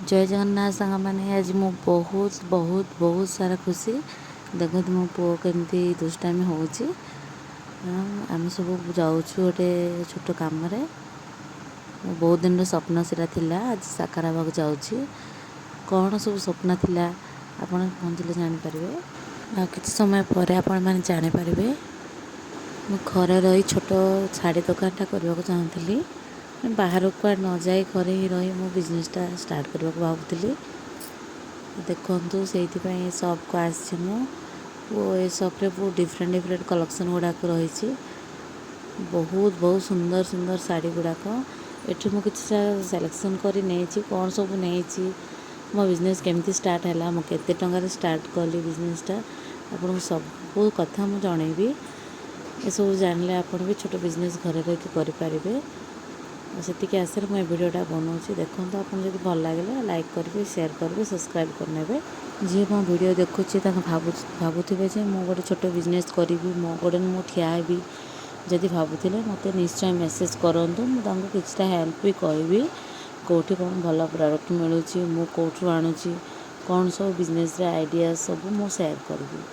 जय जगन्नाथ सांग मैंने आज मु बहुत बहुत बहुत सारा खुशी देखते मो पु केमती दुष्टामी होची। आम सब जाऊँ गोटे छोट कम बहुत दिन स्वप्न सेटा थिला आज साकार हाँक जाऊँगी। कौन सब स्वप्न थिला आपण पहुँचले जानीपारे आ किसी समय पर आपण मैंने जानीपारे। मु घरे रही छोट शाढ़ी दुकानटा करने को चाहूँगी। बाहर को न जाए घरे ही रही मो बिजनेसटा स्टार्ट करने को भावुली। देखु से सप को आसी ये सप्रे बहुत डिफरेंट डिफरेंट कलेक्शन गुड़ाक रही बहुत बहुत सुंदर सुंदर शाढ़ी गुड़ाक एठी मु किसी सिलेक्शन कर नहीं कौन सब नहीं मो बिजनेस केमती स्टार्ट है मु केते टंकार स्टार्ट कली बिजनेसटा आपको सब कथा मु जनइबी। ये सब जानले आप भी छोट बिजनेस घर रही करें। से आशा मुझे भिडटा बनाऊँगी देखो आप भल लगे लाइक करेंगे शेयर करेंगे सब्सक्राइब करने जी मो भिड देखुचे भावुवे मुझे गोटे छोट बिजनेस करी मो गोड़े मु ठिया भी जदि भावुले मत निश्चय मेसेज करूँ मुझे किसी हेल्प भी करी कौटी कौन भल प्रोडक्ट मिलूँ मु कौटू आणुची कौन सब बिजनेस आइडिया सब मु शेयर करी।